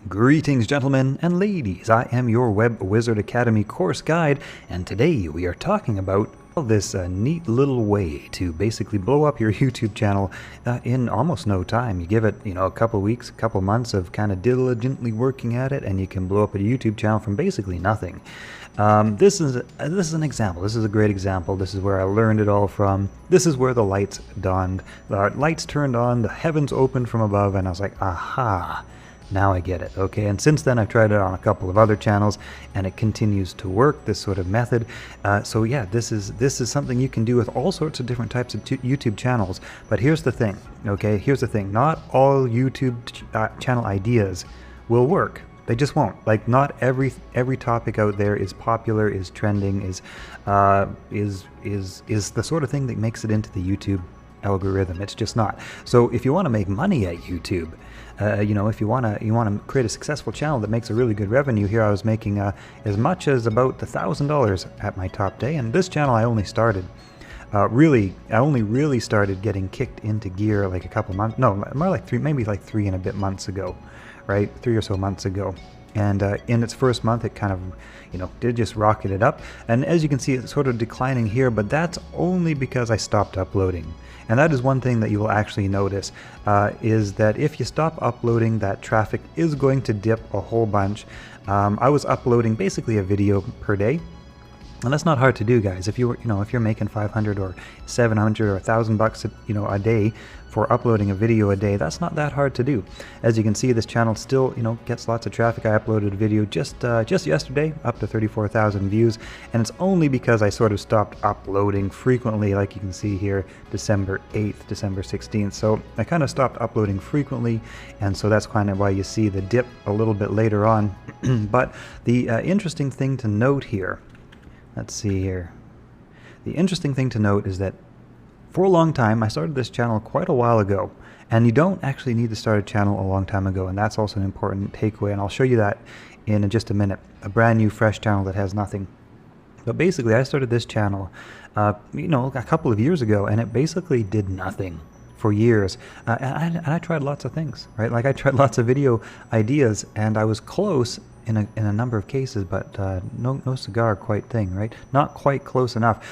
Greetings, gentlemen and ladies. I am your Web Wizard Academy course guide, and today we are talking about this neat little way to basically blow up your YouTube channel in almost no time. You give it, a couple weeks, a couple months of kind of diligently working at it, and you can blow up a YouTube channel from basically nothing. This is an example. This is a great example. This is where I learned it all from. This is where the lights dawned. The lights turned on, the heavens opened from above, and I was like, aha. Now I get it, okay? And since then I've tried it on a couple of other channels, and it continues to work, this sort of method. So yeah, this is something you can do with all sorts of different types of YouTube channels. But here's the thing, okay? Here's the thing. Not all YouTube channel ideas will work. They just won't. Like, not every topic out there is popular, is trending, is the sort of thing that makes it into the YouTube algorithm. It's just not. So if you want to make money at YouTube, if you want to create a successful channel that makes a really good revenue, here I was making as much as about $1,000 at my top day, and this channel I only started I only really started getting kicked into gear like a couple months, no, more like maybe like 3 and a bit months ago, right? 3 or so months ago. And in its first month, it kind of, did just rocketed up. And as you can see, it's sort of declining here, but that's only because I stopped uploading. And that is one thing that you will actually notice, is that if you stop uploading, that traffic is going to dip a whole bunch. I was uploading basically a video per day. And that's not hard to do, guys. If you're making 500 or 700 or $1,000, a day for uploading a video a day, that's not that hard to do. As you can see, this channel still, gets lots of traffic. I uploaded a video just yesterday, up to 34,000 views, and it's only because I sort of stopped uploading frequently, like you can see here, December 8th, December 16th. So I kind of stopped uploading frequently, and so that's kind of why you see the dip a little bit later on. But the interesting thing to note here, let's see here. The interesting thing to note is that for a long time, I started this channel quite a while ago, and you don't actually need to start a channel a long time ago, and that's also an important takeaway, and I'll show you that in just a minute. A brand new, fresh channel that has nothing. But basically, I started this channel, a couple of years ago, and it basically did nothing for years. And I tried lots of things, right? Like, I tried lots of video ideas, and I was close in a number of cases, but no cigar quite thing, right? Not quite close enough.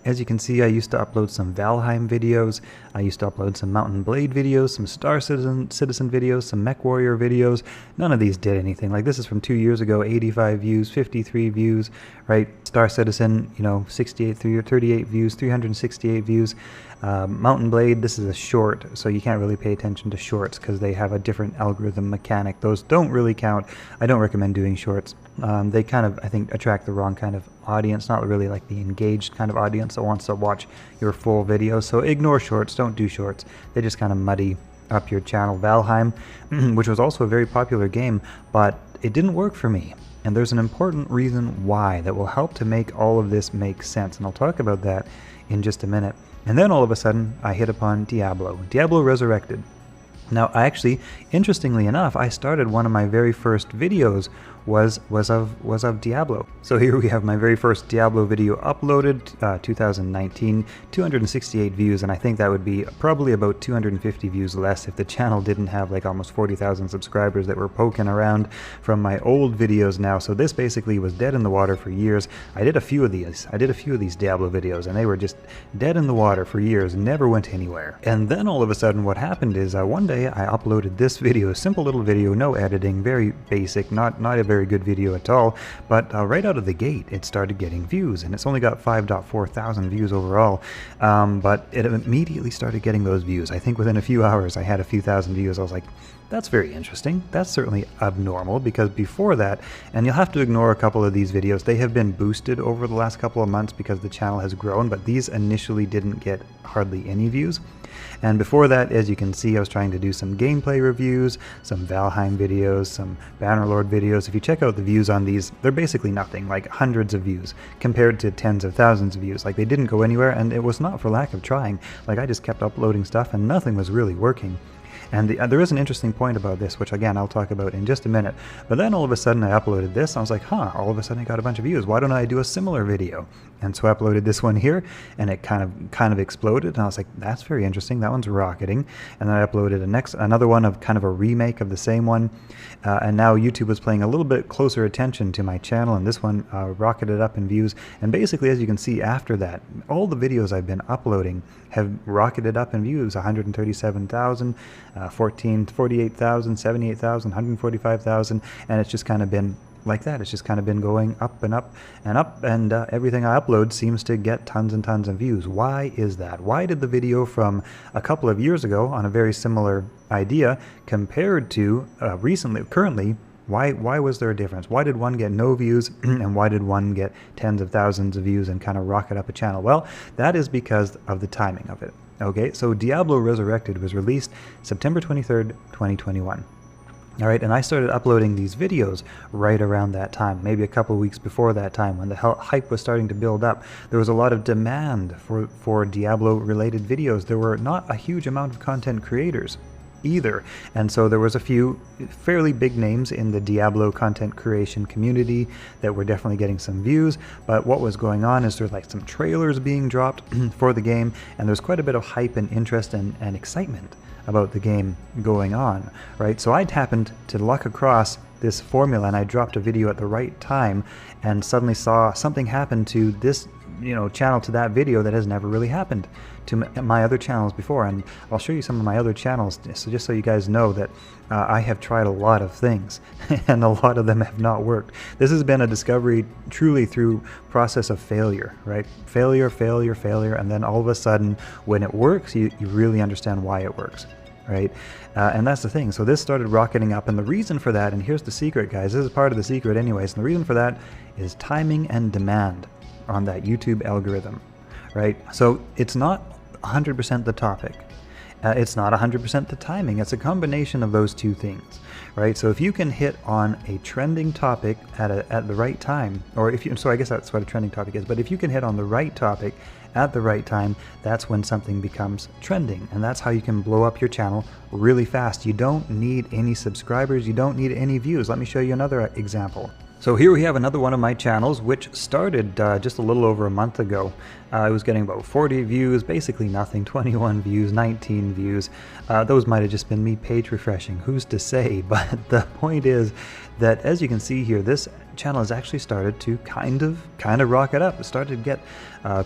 As you can see, I used to upload some Valheim videos, I used to upload some Mount & Blade videos, some Star Citizen videos, some MechWarrior videos. None of these did anything. Like, this is from 2 years ago, 85 views, 53 views, right? Star Citizen, 68, 38 views, 368 views. Mount & Blade, this is a short, so you can't really pay attention to shorts because they have a different algorithm mechanic. Those don't really count. I don't recommend doing shorts. They kind of, I think, attract the wrong kind of audience, not really like the engaged kind of audience that wants to watch your full video. So ignore shorts, don't do shorts. They just kind of muddy up your channel. Valheim, which was also a very popular game, but it didn't work for me. And there's an important reason why that will help to make all of this make sense, and I'll talk about that in just a minute. And then all of a sudden, I hit upon Diablo Resurrected. Now, interestingly enough, I started one of my very first videos was of Diablo. So here we have my very first Diablo video uploaded, 2019, 268 views, and I think that would be probably about 250 views less if the channel didn't have like almost 40,000 subscribers that were poking around from my old videos now. So this basically was dead in the water for years. I did a few of these Diablo videos, and they were just dead in the water for years, never went anywhere. And then all of a sudden what happened is one day I uploaded this video, a simple little video, no editing, very basic, not a very good video at all, but right out of the gate it started getting views, and it's only got 5.4 thousand views overall, but it immediately started getting those views. I think within a few hours I had a few thousand views. I was like, that's very interesting. That's certainly abnormal, because before that, and you'll have to ignore a couple of these videos, they have been boosted over the last couple of months because the channel has grown, but these initially didn't get hardly any views. And before that, as you can see, I was trying to do some gameplay reviews, some Valheim videos, some Bannerlord videos. If you check out the views on these, they're basically nothing, like hundreds of views compared to tens of thousands of views. Like, they didn't go anywhere, and it was not for lack of trying. Like, I just kept uploading stuff and nothing was really working. And there is an interesting point about this, which again I'll talk about in just a minute. But then all of a sudden I uploaded this, and I was like, huh, all of a sudden I got a bunch of views. Why don't I do a similar video? And so I uploaded this one here, and it kind of exploded, and I was like, that's very interesting, that one's rocketing. And then I uploaded another one of kind of a remake of the same one, and now YouTube was paying a little bit closer attention to my channel, and this one rocketed up in views. And basically, as you can see after that, all the videos I've been uploading have rocketed up in views: 137,000, 48,000, 78,000, 145,000, and it's just kind of been like that. It's just kind of been going up and up and up, and everything I upload seems to get tons and tons of views. Why is that? Why did the video from a couple of years ago on a very similar idea compared to currently, why was there a difference? Why did one get no views and why did one get tens of thousands of views and kind of rocket up a channel? Well, that is because of the timing of it. Okay, so Diablo Resurrected was released September 23rd, 2021. All right, and I started uploading these videos right around that time, maybe a couple of weeks before that time, when the hype was starting to build up. There was a lot of demand for Diablo-related videos. There were not a huge amount of content creators either, and so there was a few fairly big names in the Diablo content creation community that were definitely getting some views. But what was going on is there's like some trailers being dropped for the game, and there's quite a bit of hype and interest and excitement about the game going on, right? So I happened to luck across this formula, and I dropped a video at the right time and suddenly saw something happen to this channel, to that video, that has never really happened to my other channels before. And I'll show you some of my other channels, so just so you guys know that I have tried a lot of things and a lot of them have not worked. This has been a discovery truly through process of failure, right? Failure, and then all of a sudden when it works, you really understand why it works, right? And that's the thing. So this started rocketing up, and the reason for that, and here's the secret, guys, this is part of the secret anyways, and the reason for that is timing and demand on that YouTube algorithm, right? So it's not 100% the topic. It's not 100% the timing. It's a combination of those two things, right? So if you can hit on a trending topic at the right time, so I guess that's what a trending topic is, but if you can hit on the right topic at the right time, that's when something becomes trending, and that's how you can blow up your channel really fast. You don't need any subscribers, you don't need any views. Let me show you another example. So here we have another one of my channels, which started just a little over a month ago. I was getting about 40 views, basically nothing, 21 views, 19 views. Those might have just been me page refreshing, who's to say? But the point is that, as you can see here, this channel has actually started to kind of rocket up. It started to get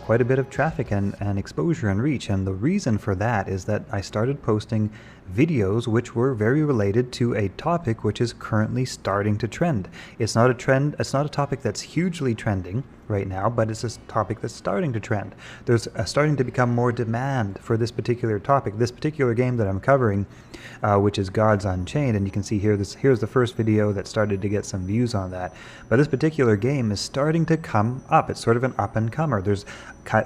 quite a bit of traffic and exposure and reach, and the reason for that is that I started posting videos which were very related to a topic which is currently starting to trend. It's not a topic that's hugely trending right now, but it's a topic that's starting to trend. There's starting to become more demand for this particular topic, this particular game that I'm covering, which is Gods Unchained. And you can see here, here's the first video that started to get some views on that. But this particular game is starting to come up. It's sort of an up-and-comer. There's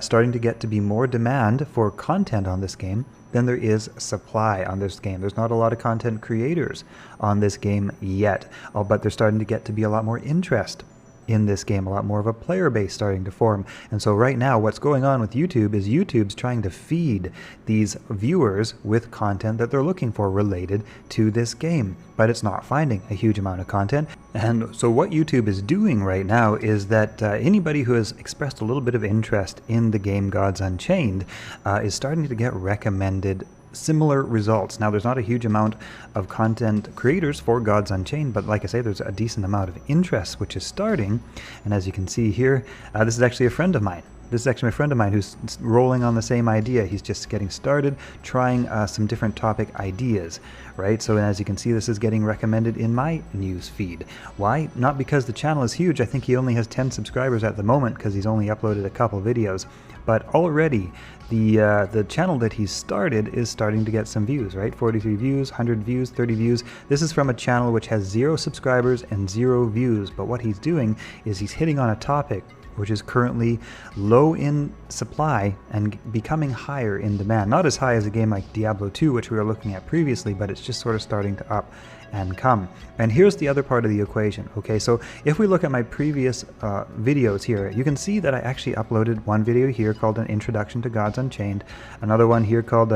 starting to get to be more demand for content on this game than there is supply on this game. There's not a lot of content creators on this game yet, but there's starting to get to be a lot more interest in this game, a lot more of a player base starting to form. And so right now what's going on with YouTube is YouTube's trying to feed these viewers with content that they're looking for related to this game, but it's not finding a huge amount of content. And so what YouTube is doing right now is that anybody who has expressed a little bit of interest in the game Gods Unchained is starting to get recommended similar results. Now, there's not a huge amount of content creators for Gods Unchained, but like I say, there's a decent amount of interest which is starting. And as you can see here, this is actually a friend of mine. This is actually a friend of mine who's rolling on the same idea. He's just getting started, trying some different topic ideas, right? So as you can see, this is getting recommended in my news feed. Why? Not because the channel is huge. I think he only has 10 subscribers at the moment because he's only uploaded a couple videos. But already the channel that he's started is starting to get some views, right? 43 views, 100 views, 30 views. This is from a channel which has 0 subscribers and 0 views. But what he's doing is he's hitting on a topic which is currently low in supply and becoming higher in demand. Not as high as a game like Diablo 2, which we were looking at previously, but it's just sort of starting to up and come. And here's the other part of the equation. Okay, so if we look at my previous videos here, you can see that I actually uploaded one video here called An Introduction to Gods Unchained, another one here called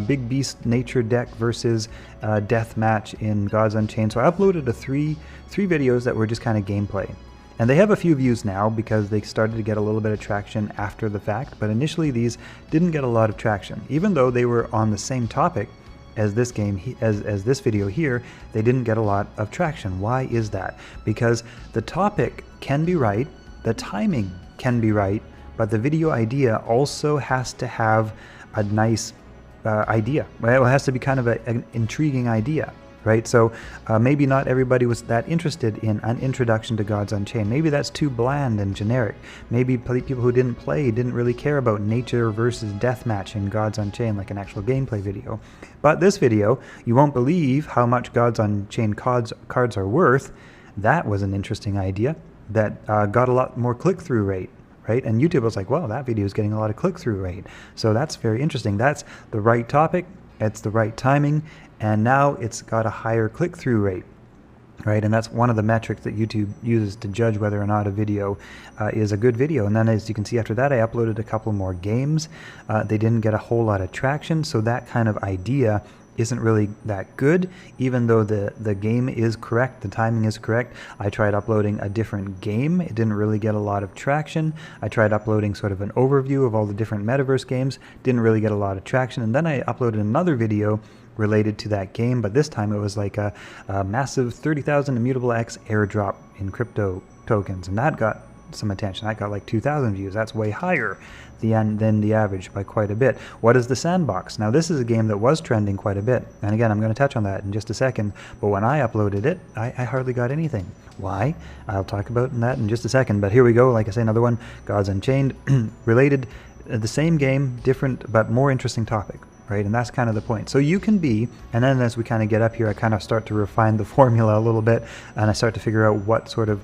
Big Beast Nature Deck versus Death Match in Gods Unchained. So I uploaded three videos that were just kind of gameplay. And they have a few views now because they started to get a little bit of traction after the fact, but initially these didn't get a lot of traction. Even though they were on the same topic as this game, as this video here, they didn't get a lot of traction. Why is that? Because the topic can be right, the timing can be right, but the video idea also has to have a nice idea. Well, it has to be kind of an intriguing idea. Right, so maybe not everybody was that interested in an introduction to Gods Unchained. Maybe that's too bland and generic. Maybe people who didn't play didn't really care about nature versus deathmatch in Gods Unchained, like an actual gameplay video. But this video, you won't believe how much Gods Unchained cards are worth. That was an interesting idea that got a lot more click-through rate. Right, and YouTube was like, well, that video is getting a lot of click-through rate. So that's very interesting. That's the right topic. It's the right timing. And now it's got a higher click-through rate, right? And that's one of the metrics that YouTube uses to judge whether or not a video is a good video. And then, as you can see, after that, I uploaded a couple more games. They didn't get a whole lot of traction, so that kind of idea isn't really that good, even though the game is correct, the timing is correct. I tried uploading a different game. It didn't really get a lot of traction. I tried uploading sort of an overview of all the different metaverse games. Didn't really get a lot of traction. And then I uploaded another video related to that game, but this time it was like a massive 30,000 Immutable X airdrop in crypto tokens, and that got some attention. That got like 2,000 views. That's way higher than the average by quite a bit. What is the Sandbox? Now, this is a game that was trending quite a bit, and again, I'm going to touch on that in just a second, but when I uploaded it, I hardly got anything. Why? I'll talk about that in just a second, but here we go. Like I say, another one, Gods Unchained, related, the same game, different but more interesting topic. Right, and that's kind of the point. So you can be, and then as we kind of get up here, I kind of start to refine the formula a little bit, and I start to figure out what sort of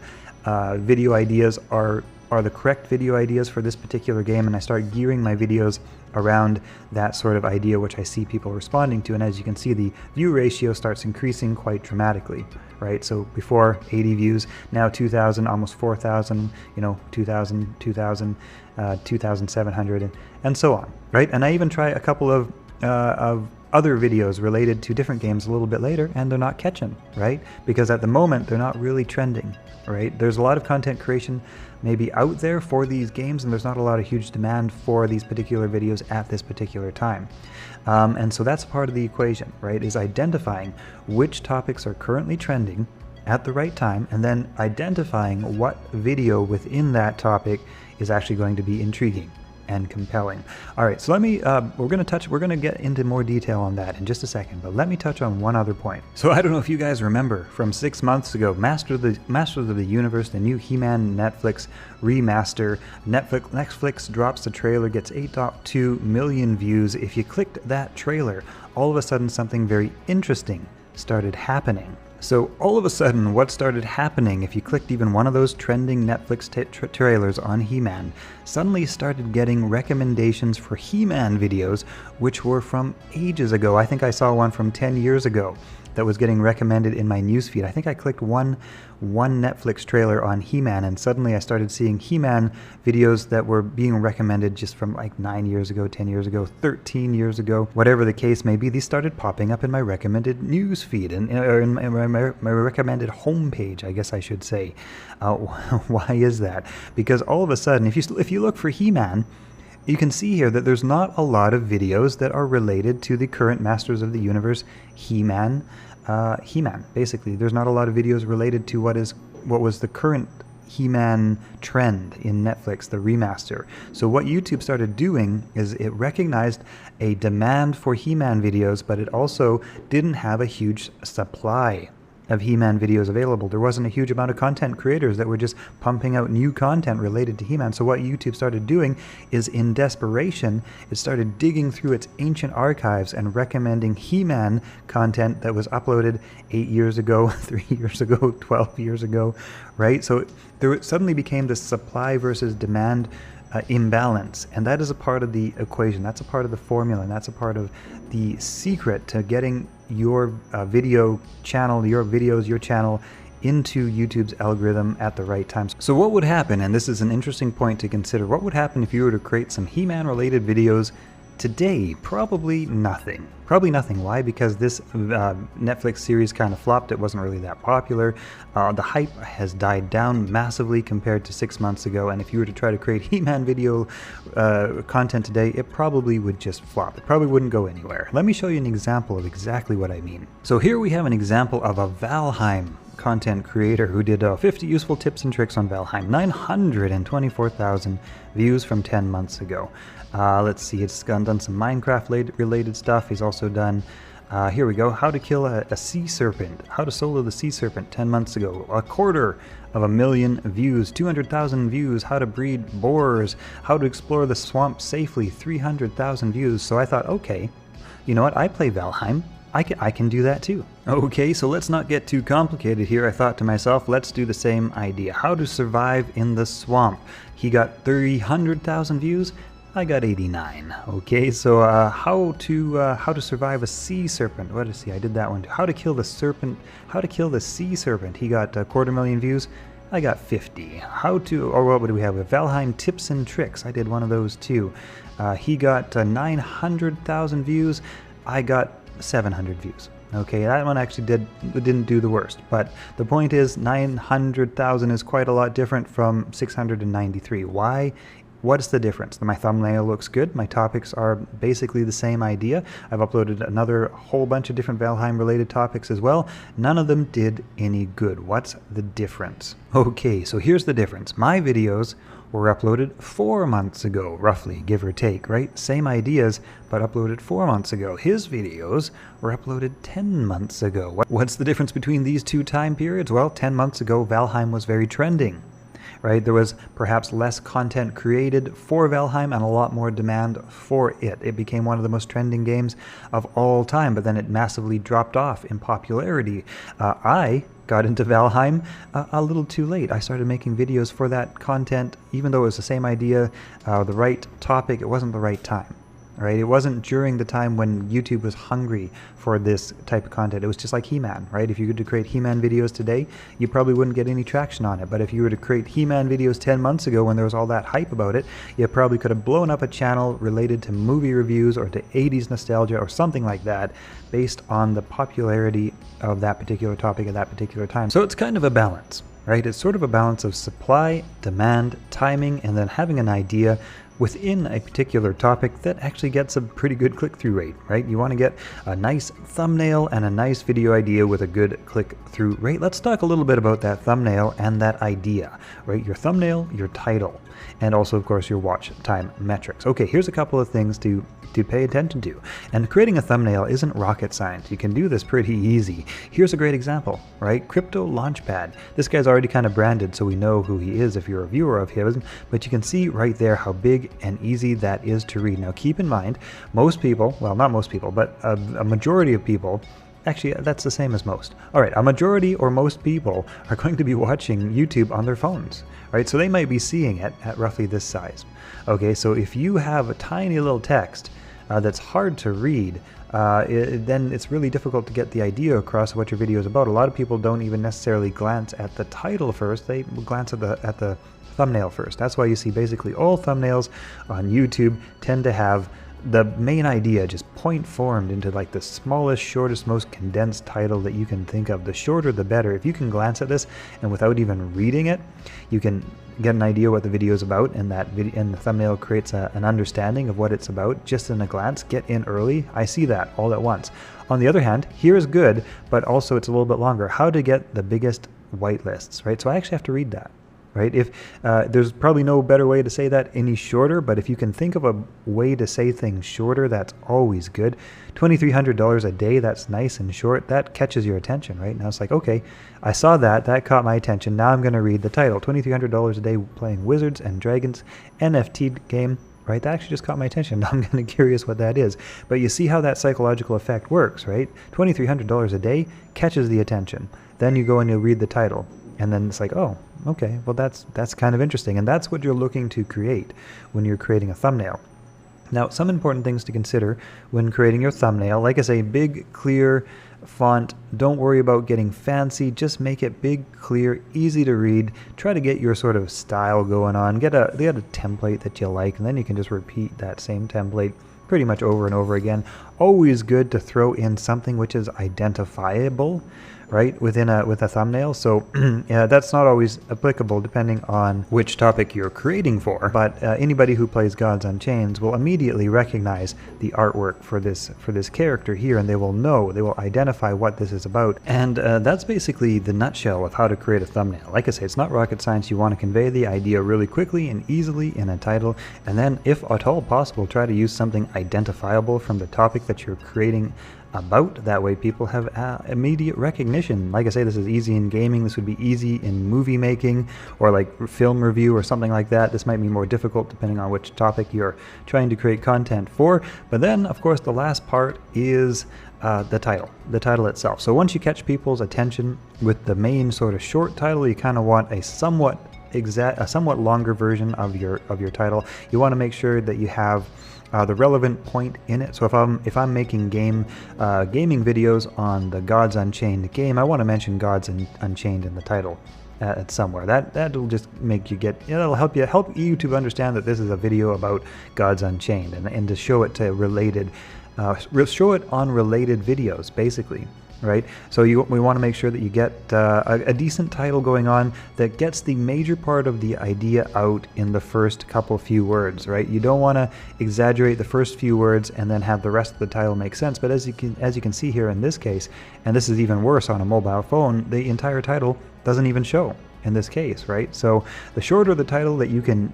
video ideas are the correct video ideas for this particular game, and I start gearing my videos around that sort of idea which I see people responding to. And as you can see, the view ratio starts increasing quite dramatically, right? So before 80 views, now 2,000, almost 4,000, 2,000, 2,000, 2,700, and so on, right? And I even try a couple of other videos related to different games a little bit later, and they're not catching, right? Because at the moment, they're not really trending, right? There's a lot of content creation maybe out there for these games, and there's not a lot of huge demand for these particular videos at this particular time. And so that's part of the equation, right? Is identifying which topics are currently trending at the right time, and then identifying what video within that topic is actually going to be intriguing and compelling. All right, so let me, we're gonna get into more detail on that in just a second, but let me touch on one other point. So I don't know if you guys remember from 6 months ago, Masters of the Universe, the new He-Man Netflix remaster. Netflix drops the trailer, gets 8.2 million views. If you clicked that trailer, all of a sudden something very interesting started happening. So all of a sudden, what started happening, if you clicked even one of those trending Netflix trailers on He-Man, suddenly started getting recommendations for He-Man videos, which were from ages ago. I think I saw one from 10 years ago that was getting recommended in my newsfeed. I think I clicked one Netflix trailer on He-Man, and suddenly I started seeing He-Man videos that were being recommended just from like 9 years ago, 10 years ago, 13 years ago, whatever the case may be. These started popping up in my recommended newsfeed, or in my recommended homepage, I guess I should say. Why is that? Because all of a sudden, if you look for He-Man, you can see here that there's not a lot of videos that are related to the current Masters of the Universe He-Man. Basically, there's not a lot of videos related to what was the current He-Man trend in Netflix, the remaster. So what YouTube started doing is it recognized a demand for He-Man videos, but it also didn't have a huge supply of He-Man videos available. There wasn't a huge amount of content creators that were just pumping out new content related to He-Man. So what YouTube started doing is, in desperation, it started digging through its ancient archives and recommending He-Man content that was uploaded 8 years ago, 3 years ago, 12 years ago, right? So there suddenly became this supply versus demand imbalance, and that is a part of the equation. That's a part of the formula, and that's a part of the secret to getting your video channel, your videos, your channel into YouTube's algorithm at the right time. So what would happen, and this is an interesting point to consider, what would happen if you were to create some He-Man related videos Today, probably nothing. Probably nothing. Why? Because this Netflix series kind of flopped. It wasn't really that popular. The hype has died down massively compared to 6 months ago, and if you were to try to create He-Man video content today, it probably would just flop. It probably wouldn't go anywhere. Let me show you an example of exactly what I mean. So here we have an example of a Valheim content creator who did 50 useful tips and tricks on Valheim. 924,000 views from 10 months ago. Let's see, it's done some Minecraft related stuff. He's also done, here we go, how to kill a sea serpent, how to solo the sea serpent 10 months ago. 250,000 views, 200,000 views, how to breed boars, how to explore the swamp safely, 300,000 views. So I thought, okay, you know what, I play Valheim. I can do that too. Okay, so let's not get too complicated here. I thought to myself, let's do the same idea. How to survive in the swamp. He got 300,000 views. I got 89. Okay, so how to survive a sea serpent. What is he? I did that one too. How to kill the serpent. How to kill the sea serpent. He got 250,000 views. I got 50. What do we have? Valheim tips and tricks. I did one of those too. He got 900,000 views. I got 700 views. Okay, that one actually didn't do the worst, but the point is 900,000 is quite a lot different from 693. Why? What's the difference? My thumbnail looks good. My topics are basically the same idea. I've uploaded another whole bunch of different Valheim related topics as well. None of them did any good. What's the difference? Okay, so here's the difference. My videos were uploaded 4 months ago, roughly, give or take, right? Same ideas, but uploaded 4 months ago. His videos were uploaded 10 months ago. What's the difference between these two time periods? Well, 10 months ago, Valheim was very trending. Right? There was perhaps less content created for Valheim and a lot more demand for it. It became one of the most trending games of all time, but then it massively dropped off in popularity. I got into Valheim a little too late. I started making videos for that content, even though it was the same idea, the right topic, it wasn't the right time. Right? It wasn't during the time when YouTube was hungry for this type of content. It was just like He-Man, right? If you were to create He-Man videos today, you probably wouldn't get any traction on it. But if you were to create He-Man videos 10 months ago when there was all that hype about it, you probably could have blown up a channel related to movie reviews or to 80s nostalgia or something like that based on the popularity of that particular topic at that particular time. So it's kind of a balance, right? It's sort of a balance of supply, demand, timing, and then having an idea within a particular topic that actually gets a pretty good click-through rate, right? You want to get a nice thumbnail and a nice video idea with a good click-through rate. Let's talk a little bit about that thumbnail and that idea, right? Your thumbnail, your title, and also, of course, your watch time metrics. Okay, here's a couple of things to pay attention to. And creating a thumbnail isn't rocket science. You can do this pretty easy. Here's a great example, right? Crypto Launchpad. This guy's already kind of branded, so we know who he is if you're a viewer of his, but you can see right there how big and easy that is to read. Now keep in mind, most people, well, not most people, but a majority of people, actually, that's the same as most. All right, a majority or most people are going to be watching YouTube on their phones, right? So they might be seeing it at roughly this size. Okay, so if you have a tiny little text that's hard to read, then it's really difficult to get the idea across of what your video is about. A lot of people don't even necessarily glance at the title first. They glance at the thumbnail first. That's why you see basically all thumbnails on YouTube tend to have the main idea just point formed into like the smallest, shortest, most condensed title that you can think of. The shorter the better. If you can glance at this and without even reading it, you can get an idea what the video is about, and that video and the thumbnail creates an understanding of what it's about just in a glance. Get in early. I see that all at once. On the other hand, here is good, but also it's a little bit longer. How to get the biggest whitelists, right? So I actually have to read that. Right? If there's probably no better way to say that any shorter, but if you can think of a way to say things shorter, that's always good. $2,300 a day, that's nice and short. That catches your attention, right? Now it's like, okay, I saw that caught my attention. Now I'm going to read the title. $2,300 a day playing Wizards and Dragons NFT game. Right? That actually just caught my attention. Now I'm kind of curious what that is. But you see how that psychological effect works, right? $2,300 a day catches the attention. Then you go and you read the title. And then it's like, oh, okay, well that's kind of interesting. And that's what you're looking to create when you're creating a thumbnail. Now, some important things to consider when creating your thumbnail. Like I say, big, clear font. Don't worry about getting fancy. Just make it big, clear, easy to read. Try to get your sort of style going on. Get a template that you like, and then you can just repeat that same template pretty much over and over again. Always good to throw in something which is identifiable, right, with a thumbnail. So yeah, that's not always applicable depending on which topic you're creating for, but anybody who plays Gods Unchained will immediately recognize the artwork for this character here, and they will identify what this is about. And that's basically the nutshell of how to create a thumbnail. Like I say, it's not rocket science. You want to convey the idea really quickly and easily in a title, and then, if at all possible, try to use something identifiable from the topic that you're creating about. That way people have immediate recognition. Like I say, this is easy in gaming. This would be easy in movie making or like film review or something like that. This might be more difficult depending on which topic you're trying to create content for. But then, of course, the last part is the title itself. So once you catch people's attention with the main sort of short title, you kind of want a somewhat longer version of your title. You want to make sure that you have the relevant point in it. So if I'm making gaming videos on the Gods Unchained game, I want to mention Gods Unchained in the title somewhere. That'll just make you it'll help you to understand that this is a video about Gods Unchained, and to show it to show it on related videos, basically. Right, so we want to make sure that you get a decent title going on that gets the major part of the idea out in the first few words. Right, you don't want to exaggerate the first few words and then have the rest of the title make sense. But as you can see here in this case, and this is even worse on a mobile phone, the entire title doesn't even show in this case. Right, so the shorter the title that you can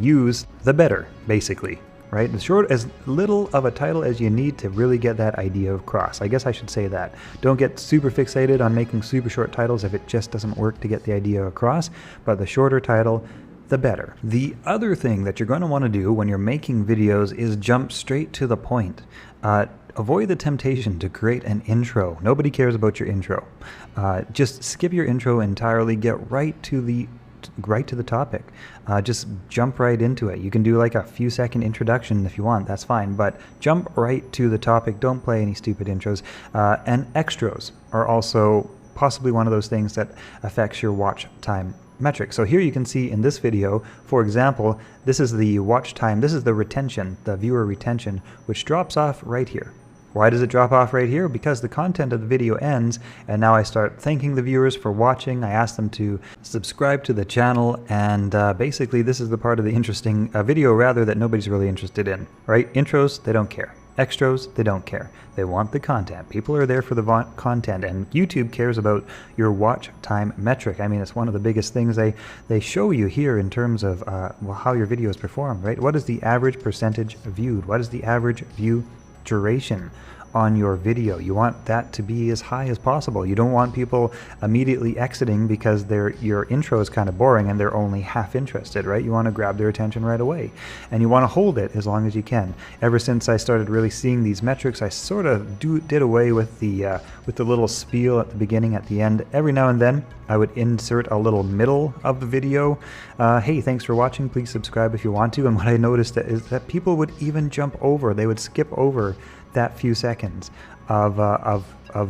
use, the better, basically. Right, as little of a title as you need to really get that idea across. I guess I should say that. Don't get super fixated on making super short titles if it just doesn't work to get the idea across, but the shorter title, the better. The other thing that you're going to want to do when you're making videos is jump straight to the point. Avoid the temptation to create an intro. Nobody cares about your intro. Just skip your intro entirely, get right to the topic. Just jump right into it. You can do like a few second introduction if you want, that's fine, but jump right to the topic. Don't play any stupid intros. And extras are also possibly one of those things that affects your watch time metric. So here you can see in this video, for example, this is the watch time, this is the retention, the viewer retention, which drops off right here. Why does it drop off right here? Because the content of the video ends, and now I start thanking the viewers for watching. I ask them to subscribe to the channel, and basically this is the part of the interesting video rather that nobody's really interested in, right? Intros, they don't care. Extras, they don't care. They want the content. People are there for the content, and YouTube cares about your watch time metric. I mean, it's one of the biggest things they show you here in terms of how your videos perform, right? What is the average percentage viewed? What is the average view duration on your video? You want that to be as high as possible. You don't want people immediately exiting because your intro is kind of boring and they're only half interested, right? You want to grab their attention right away, and you want to hold it as long as you can. Ever since I started really seeing these metrics, I sort of did away with the little spiel at the beginning, at the end. Every now and then I would insert a little middle of the video. Hey, thanks for watching. Please subscribe if you want to. And what I noticed is that people would even jump over. They would skip over that few seconds of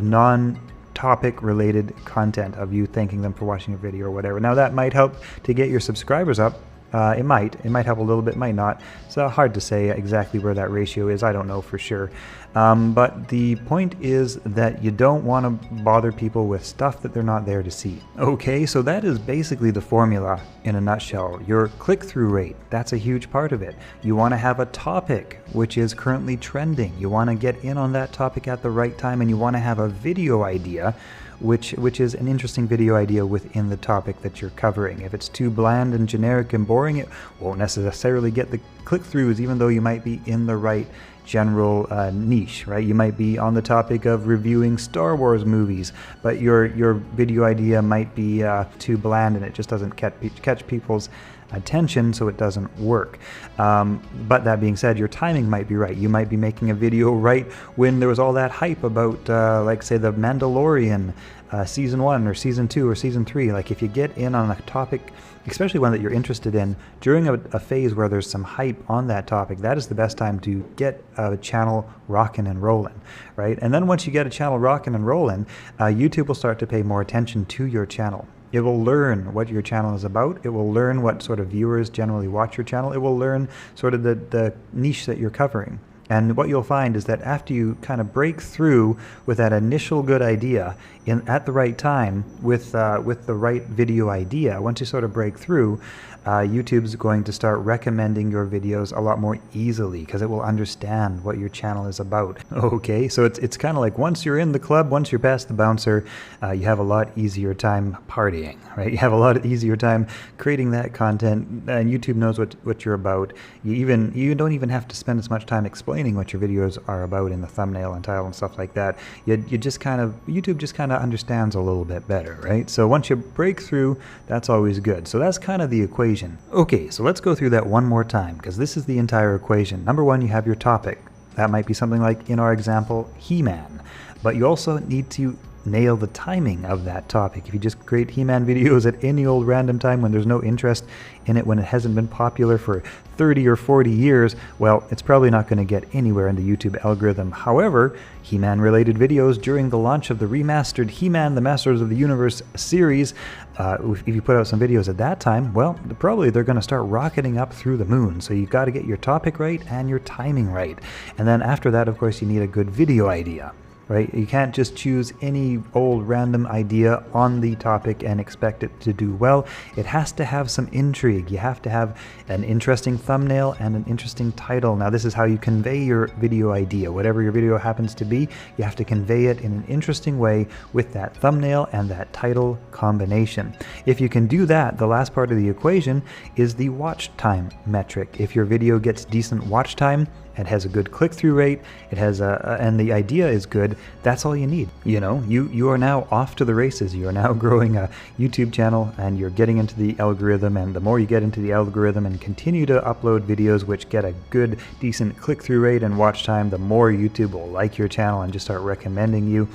non-topic related content, of you thanking them for watching a video or whatever. Now that might help to get your subscribers up. It might help a little bit, might not. It's hard to say exactly where that ratio is. I don't know for sure. But the point is that you don't want to bother people with stuff that they're not there to see. Okay, so that is basically the formula in a nutshell. Your click-through rate, that's a huge part of it. You want to have a topic which is currently trending. You want to get in on that topic at the right time, and you want to have a video idea which is an interesting video idea within the topic that you're covering. If it's too bland and generic and boring, it won't necessarily get the click-throughs, even though you might be in the right general niche, right? You might be on the topic of reviewing Star Wars movies, but your video idea might be too bland and it just doesn't catch people's attention, so it doesn't work. But that being said, your timing might be right. You might be making a video right when there was all that hype about, like, say, The Mandalorian season 1 or season 2 or season 3. Like, if you get in on a topic, especially one that you're interested in, during a phase where there's some hype on that topic, that is the best time to get a channel rocking and rolling, right? And then once you get a channel rocking and rolling, YouTube will start to pay more attention to your channel. It will learn what your channel is about. It will learn what sort of viewers generally watch your channel. It will learn sort of the niche that you're covering. And what you'll find is that after you kind of break through with that initial good idea at the right time with the right video idea, once you sort of break through, YouTube's going to start recommending your videos a lot more easily because it will understand what your channel is about. Okay, so it's kind of like once you're in the club, once you're past the bouncer, you have a lot easier time partying, right? You have a lot easier time creating that content, and YouTube knows what you're about. You don't even have to spend as much time explaining what your videos are about in the thumbnail and title and stuff like that. YouTube just kind of understands a little bit better, right? So once you break through, that's always good. So that's kind of the equation. Okay, so let's go through that one more time because this is the entire equation. Number one, you have your topic. That might be something like, in our example, He-Man. But you also need to nail the timing of that topic. If you just create He-Man videos at any old random time when there's no interest in it, when it hasn't been popular for 30 or 40 years, well, it's probably not going to get anywhere in the YouTube algorithm. However, He-Man related videos during the launch of the remastered He-Man, the Masters of the Universe series, if you put out some videos at that time, well, probably they're going to start rocketing up through the moon. So you've got to get your topic right and your timing right. And then after that, of course, you need a good video idea. Right? You can't just choose any old random idea on the topic and expect it to do well. It has to have some intrigue. You have to have an interesting thumbnail and an interesting title. Now, this is how you convey your video idea. Whatever your video happens to be, you have to convey it in an interesting way with that thumbnail and that title combination. If you can do that, the last part of the equation is the watch time metric. If your video gets decent watch time, it has a good click-through rate, it has and the idea is good, that's all you need. You know, you are now off to the races. You are now growing a YouTube channel and you're getting into the algorithm, and the more you get into the algorithm and continue to upload videos which get a good, decent click-through rate and watch time, the more YouTube will like your channel and just start recommending you.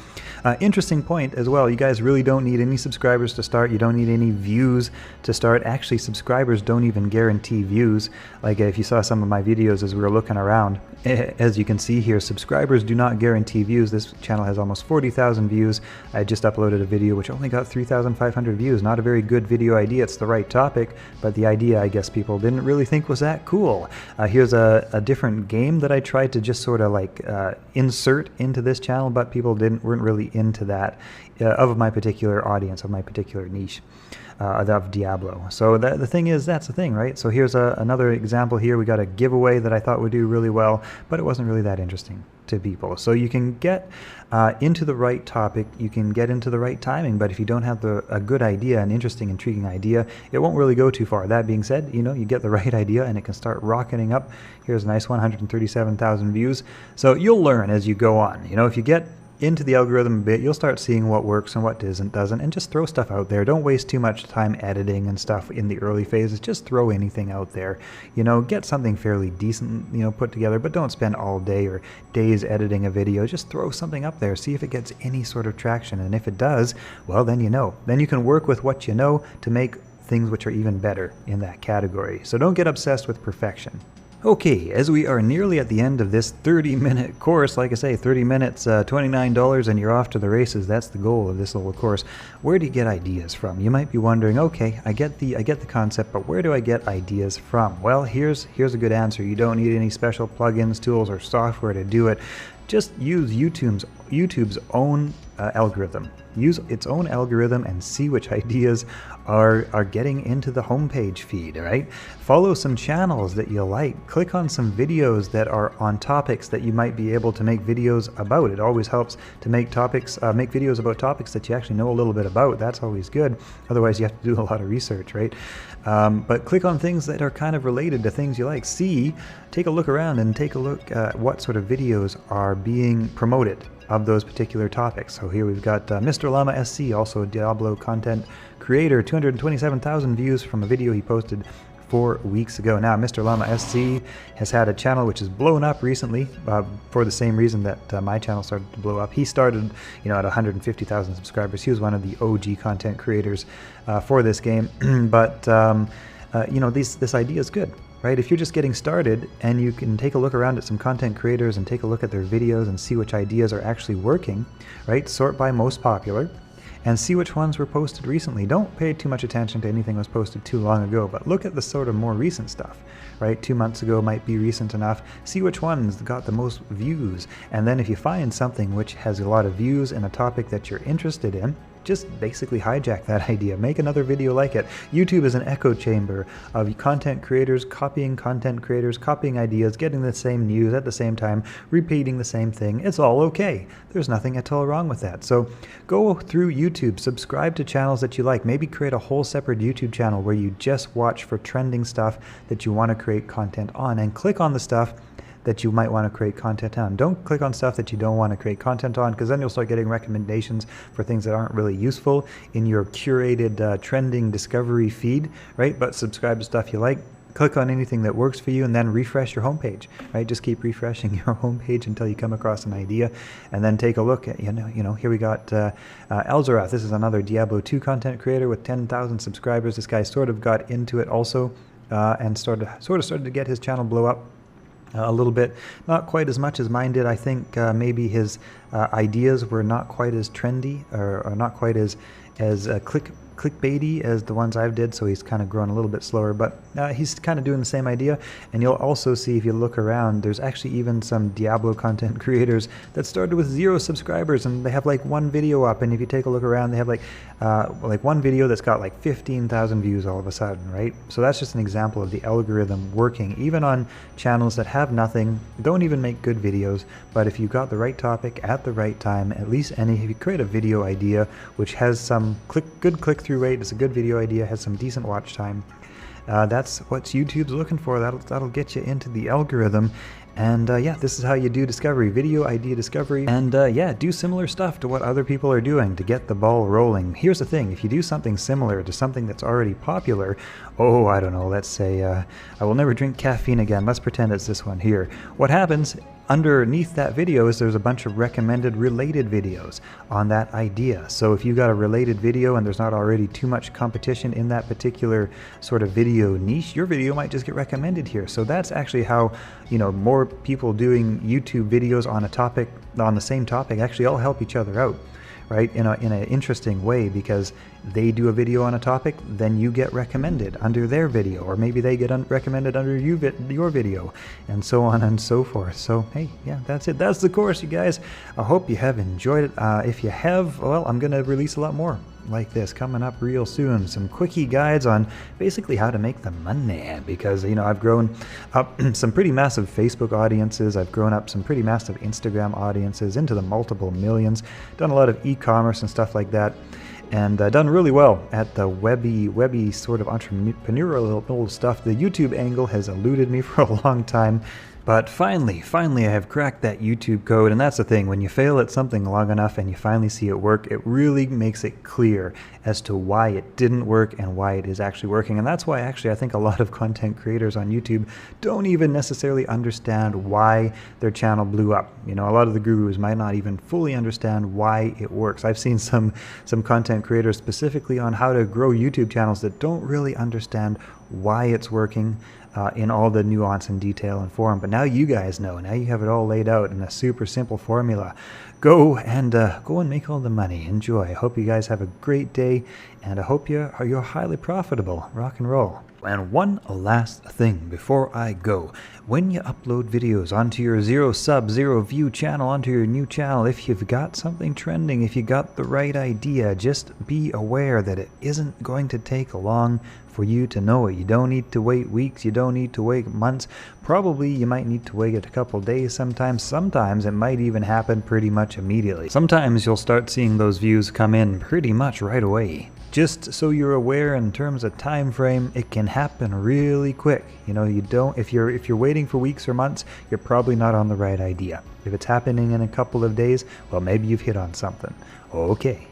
Interesting point as well, you guys really don't need any subscribers to start. You don't need any views to start. Actually, subscribers don't even guarantee views. Like if you saw some of my videos as we were looking around, as you can see here, subscribers do not guarantee views. This channel has almost 40,000 views. I just uploaded a video which only got 3,500 views. Not a very good video idea. It's the right topic, but the idea, I guess, people didn't really think was that cool. Here's a different game that I tried to just sort of like insert into this channel, but people weren't really into that of my particular audience, of my particular niche. Of Diablo. So the thing is, that's the thing, right? So here's another example here. We got a giveaway that I thought would do really well, but it wasn't really that interesting to people. So you can get into the right topic, you can get into the right timing, but if you don't have a good idea, an interesting, intriguing idea, it won't really go too far. That being said, you know, you get the right idea and it can start rocketing up. Here's a nice one, 137,000 views. So you'll learn as you go on. You know, if you get into the algorithm a bit, you'll start seeing what works and what doesn't, and just throw stuff out there. Don't waste too much time editing and stuff in the early phases. Just throw anything out there. You know, get something fairly decent, you know, put together, but don't spend all day or days editing a video. Just throw something up there, see if it gets any sort of traction, and if it does, well, then you know. Then you can work with what you know to make things which are even better in that category. So don't get obsessed with perfection. Okay, as we are nearly at the end of this 30-minute course, like I say, 30 minutes, $29, and you're off to the races. That's the goal of this little course. Where do you get ideas from? You might be wondering, okay, I get the concept, but where do I get ideas from? Well, here's a good answer. You don't need any special plugins, tools, or software to do it. Just use YouTube's own algorithm. Use its own algorithm and see which ideas are getting into the homepage feed, right? Follow some channels that you like. Click on some videos that are on topics that you might be able to make videos about. It always helps to make videos about topics that you actually know a little bit about. That's always good. Otherwise, you have to do a lot of research, right? But click on things that are kind of related to things you like. Take a look around and take a look at what sort of videos are being promoted of those particular topics. So here we've got Mr. Llama SC, also a Diablo content creator, 227,000 views from a video he posted 4 weeks ago. Now, Mr. Llama SC has had a channel which has blown up recently for the same reason that my channel started to blow up. He started, you know, at 150,000 subscribers. He was one of the OG content creators for this game. But you know, this idea is good, right? If you're just getting started and you can take a look around at some content creators and take a look at their videos and see which ideas are actually working, right? Sort by most popular. and see which ones were posted recently. Don't pay too much attention to anything that was posted too long ago, but look at the sort of more recent stuff, right? 2 months ago might be recent enough. See which ones got the most views, and then if you find something which has a lot of views in a topic that you're interested in, just basically hijack that idea. Make another video like it. YouTube is an echo chamber of content creators copying ideas, getting the same news at the same time, repeating the same thing. It's all okay. There's nothing at all wrong with that. So go through YouTube, subscribe to channels that you like. Maybe create a whole separate YouTube channel where you just watch for trending stuff that you want to create content on, and click on the stuff that you might want to create content on. Don't click on stuff that you don't want to create content on, because then you'll start getting recommendations for things that aren't really useful in your curated trending discovery feed, right? But subscribe to stuff you like. Click on anything that works for you, and then refresh your homepage, right? Just keep refreshing your homepage until you come across an idea, and then take a look at, here we got Elzarath. This is another Diablo 2 content creator with 10,000 subscribers. This guy sort of got into it also, and sort of started to get his channel blow up a little bit. Not quite as much as mine did. I think maybe his ideas were not quite as trendy, or not quite as clickbaity as the ones I've did, so he's kind of grown a little bit slower, but he's kind of doing the same idea. And you'll also see, if you look around, there's actually even some Diablo content creators that started with 0 subscribers, and they have like 1 video up, and if you take a look around, they have like 1 video that's got like 15,000 views all of a sudden, right? So that's just an example of the algorithm working, even on channels that have nothing, don't even make good videos, but if you got the right topic at the right time, at least, and if you create a video idea which has some good click-through rate, it's a good video idea, has some decent watch time, that's what YouTube's looking for. That'll get you into the algorithm. And yeah, this is how you do discovery, video idea discovery, and yeah, do similar stuff to what other people are doing to get the ball rolling. Here's the thing, if you do something similar to something that's already popular, I don't know, let's say, I will never drink caffeine again, let's pretend it's this one here. What happens underneath that video is there's a bunch of recommended related videos on that idea. So if you got a related video and there's not already too much competition in that particular sort of video niche, your video might just get recommended here. So that's actually how, more people doing YouTube videos on a topic, on the same topic, actually all help each other out, right? In an interesting way, because they do a video on a topic, then you get recommended under their video, or maybe they get recommended under your video, and so on and so forth. So hey, yeah, that's it. That's the course, you guys. I hope you have enjoyed it. If you have, well, I'm gonna release a lot more like this coming up real soon. Some quickie guides on basically how to make the money, because I've grown up some pretty massive Facebook audiences, I've grown up some pretty massive Instagram audiences into the multiple millions, done a lot of e-commerce and stuff like that, and done really well at the webby sort of entrepreneurial stuff. The YouTube angle has eluded me for a long time, but finally I have cracked that YouTube code. And that's the thing, when you fail at something long enough and you finally see it work, it really makes it clear as to why it didn't work and why it is actually working. And that's why actually I think a lot of content creators on YouTube don't even necessarily understand why their channel blew up. A lot of the gurus might not even fully understand why it works. I've seen some content creators specifically on how to grow YouTube channels that don't really understand why it's working in all the nuance and detail and form. But now you guys know. Now you have it all laid out in a super simple formula. Go and make all the money. Enjoy. I hope you guys have a great day, and I hope you're highly profitable. Rock and roll. And one last thing before I go. When you upload videos onto your 0 sub, 0 view channel, onto your new channel, if you've got something trending, if you got the right idea, just be aware that it isn't going to take long for you to know it. You don't need to wait weeks, you don't need to wait months. Probably you might need to wait a couple days sometimes. Sometimes it might even happen pretty much immediately. Sometimes you'll start seeing those views come in pretty much right away. Just so you're aware in terms of time frame, it can happen really quick. If you're waiting for weeks or months, you're probably not on the right idea. If it's happening in a couple of days, well, maybe you've hit on something. Okay.